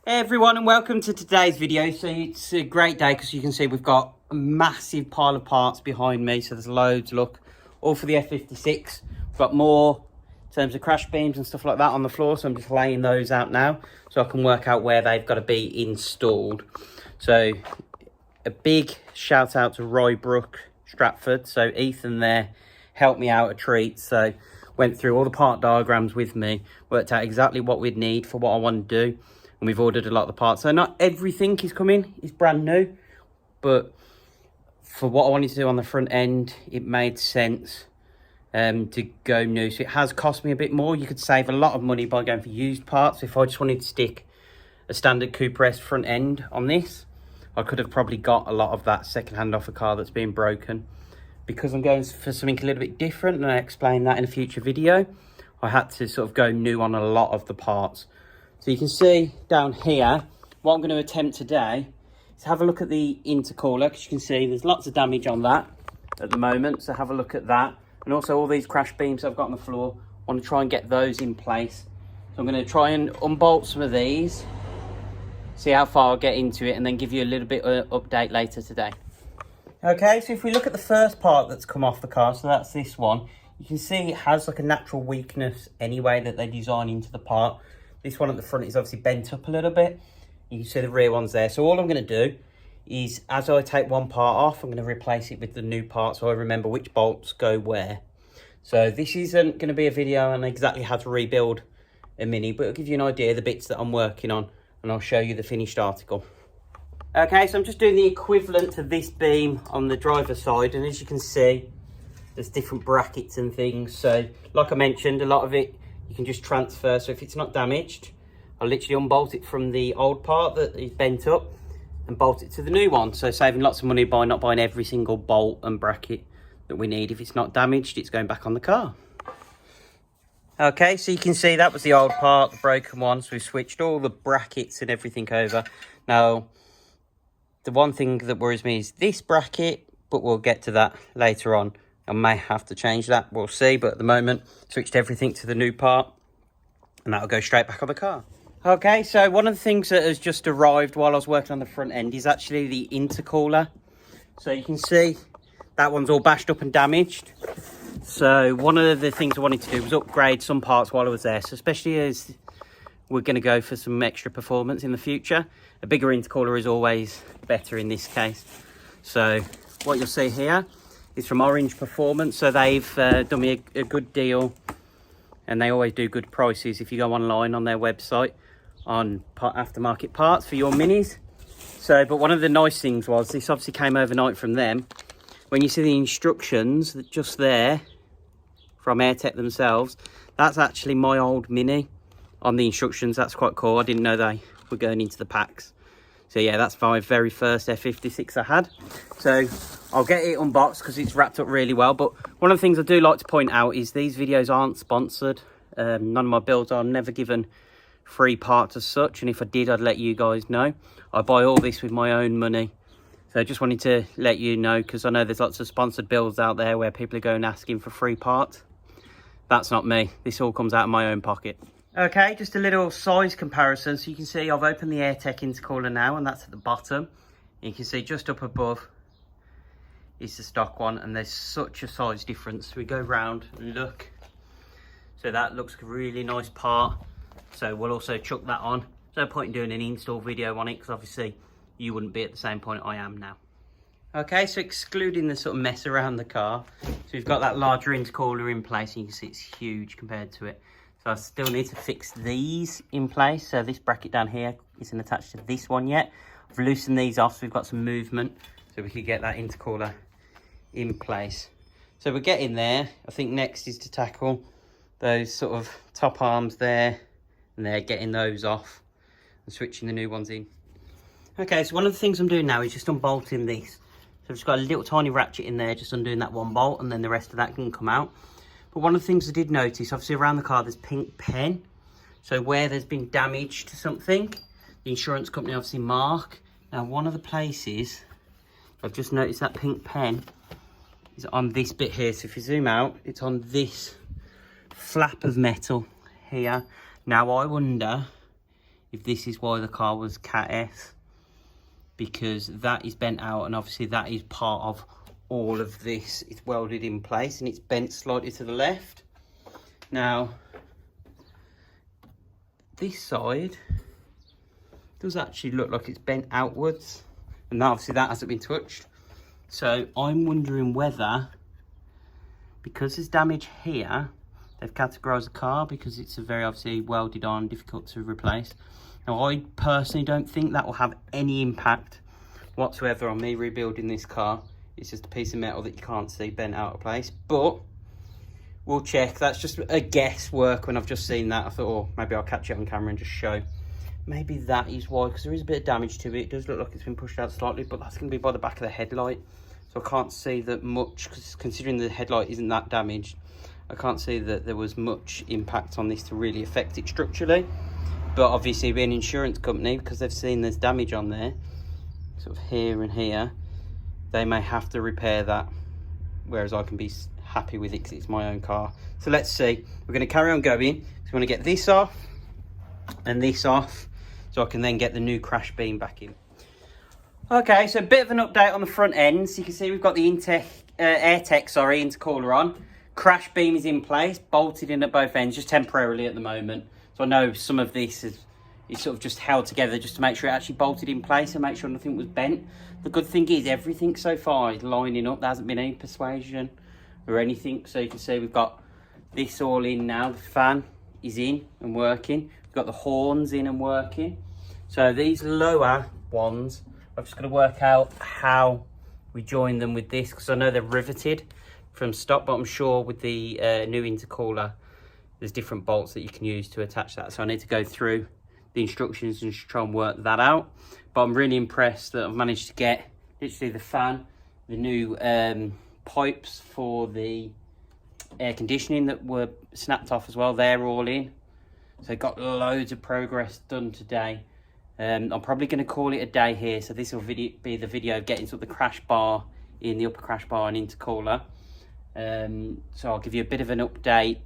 Hey everyone, and welcome to today's video. So it's a great day because you can see we've got a massive pile of parts behind me. So there's loads, look, all for the F56. We've got more in terms of crash beams and stuff like that on the floor. So I'm just laying those out now so I can work out where they've got to be installed. So a big shout out to Roy Brook Stratford. So Ethan there helped me out a treat. So went through all the part diagrams with me, worked out exactly what we'd need for what I want to do. And we've ordered a lot of the parts. So not everything is coming, it's brand new. But for what I wanted to do on the front end, it made sense to go new. So it has cost me a bit more. You could save a lot of money by going for used parts. If I just wanted to stick a standard Cooper S front end on this, I could have probably got a lot of that second hand off a car that's been broken. Because I'm going for something a little bit different, and I explain that in a future video, I had to sort of go new on a lot of the parts. So you can see down here, what I'm going to attempt today is have a look at the intercooler, because you can see there's lots of damage on that at the moment. So have a look at that. And also all these crash beams I've got on the floor, I want to try and get those in place. So I'm going to try and unbolt some of these, see how far I'll get into it, and then give you a little bit of an update later today. Okay, so if we look at the first part that's come off the car, so that's this one, you can see it has like a natural weakness anyway that they design into the part. This one at the front is obviously bent up a little bit. You can see the rear one's there. So all I'm going to do is, as I take one part off, I'm going to replace it with the new part so I remember which bolts go where. So this isn't going to be a video on exactly how to rebuild a Mini, but it'll give you an idea of the bits that I'm working on, and I'll show you the finished article. Okay, so I'm just doing the equivalent to this beam on the driver's side, and as you can see, there's different brackets and things. So like I mentioned, a lot of it you can just transfer. So if it's not damaged, I'll literally unbolt it from the old part that is bent up and bolt it to the new one. So saving lots of money by not buying every single bolt and bracket that we need. If it's not damaged, it's going back on the car. Okay, so you can see that was the old part, the broken one. So we've switched all the brackets and everything over. Now, the one thing that worries me is this bracket, but we'll get to that later on. I may have to change that, we'll see, but at the moment, switched everything to the new part, and that'll go straight back on the car. Okay, so one of the things that has just arrived while I was working on the front end is actually the intercooler. So you can see that one's all bashed up and damaged. So one of the things I wanted to do was upgrade some parts while I was there. So especially as we're going to go for some extra performance in the future, a bigger intercooler is always better in this case. So what you'll see here is from Orange Performance. So they've done me a good deal, and they always do good prices if you go online on their website on aftermarket parts for your Minis. So, but one of the nice things was this obviously came overnight from them. When you see the instructions just there from Airtec themselves, that's actually my old Mini on the instructions. That's quite cool. I didn't know they were going into the packs. So yeah, that's my very first F56 I had. So I'll get it unboxed because it's wrapped up really well. But one of the things I do like to point out is these videos aren't sponsored. None of my builds are never given free parts as such. And if I did, I'd let you guys know. I buy all this with my own money. So I just wanted to let you know, because I know there's lots of sponsored builds out there where people are going asking for free parts. That's not me. This all comes out of my own pocket. Okay, just a little size comparison. So you can see I've opened the Airtec intercooler now, and that's at the bottom. You can see just up above is the stock one, and there's such a size difference. So we go round and look. So that looks a really nice part. So we'll also chuck that on. There's no point in doing an install video on it, because obviously you wouldn't be at the same point I am now. Okay, so excluding the sort of mess around the car, so we've got that larger intercooler in place, and you can see it's huge compared to it. So I still need to fix these in place. So this bracket down here isn't attached to this one yet. I've loosened these off so we've got some movement, so we could get that intercooler in place. So we're getting there. I think next is to tackle those sort of top arms there and there, getting those off and switching the new ones in. Okay, so one of the things I'm doing now is just unbolting this. So I've just got a little tiny ratchet in there, just undoing that one bolt, and then the rest of that can come out. But one of the things I did notice, obviously around the car, there's pink pen. So where there's been damage to something, the insurance company obviously mark. Now, one of the places, I've just noticed that pink pen is on this bit here. So if you zoom out, it's on this flap of metal here. Now, I wonder if this is why the car was Cat S, because that is bent out, and obviously that is part of all of this. It's welded in place and it's bent slightly to the left. Now, this side does actually look like it's bent outwards, and obviously that hasn't been touched. So I'm wondering whether, because there's damage here, they've categorised the car because it's a very obviously welded on, difficult to replace. Now, I personally don't think that will have any impact whatsoever on me rebuilding this car. It's just a piece of metal that you can't see bent out of place, but we'll check. That's just a guesswork. When I've just seen that, I thought, oh, maybe I'll catch it on camera and just show. Maybe that is why, because there is a bit of damage to it. It does look like it's been pushed out slightly, but that's going to be by the back of the headlight. So I can't see that much, because considering the headlight isn't that damaged, I can't see that there was much impact on this to really affect it structurally. But obviously, being an insurance company, because they've seen there's damage on there, sort of here and here, they may have to repair that, whereas I can be happy with it because it's my own car. So let's see. We're going to carry on going. So we want to get this off and this off, so I can then get the new crash beam back in. Okay, so a bit of an update on the front end. So you can see we've got the Airtec intercooler on. Crash beam is in place, bolted in at both ends, just temporarily at the moment. So I know some of this is sort of just held together just to make sure it actually bolted in place and make sure nothing was bent. The good thing is everything so far is lining up. There hasn't been any persuasion or anything. So you can see we've got this all in now. The fan is in and working. We've got the horns in and working. So these lower ones, I've just got to work out how we join them with this, because I know they're riveted from stock, but I'm sure with the new intercooler, there's different bolts that you can use to attach that. So I need to go through the instructions and just try and work that out. But I'm really impressed that I've managed to get literally the fan, the new pipes for the air conditioning that were snapped off as well. They're all in. So got loads of progress done today. I'm probably going to call it a day here. So this will be the video of getting sort of the crash bar in, the upper crash bar and intercooler. So I'll give you a bit of an update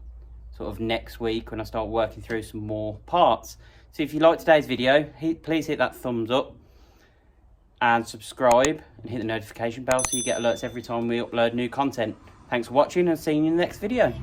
sort of next week when I start working through some more parts. So if you like today's video, please hit that thumbs up and subscribe and hit the notification bell so you get alerts every time we upload new content. Thanks for watching, and see you in the next video.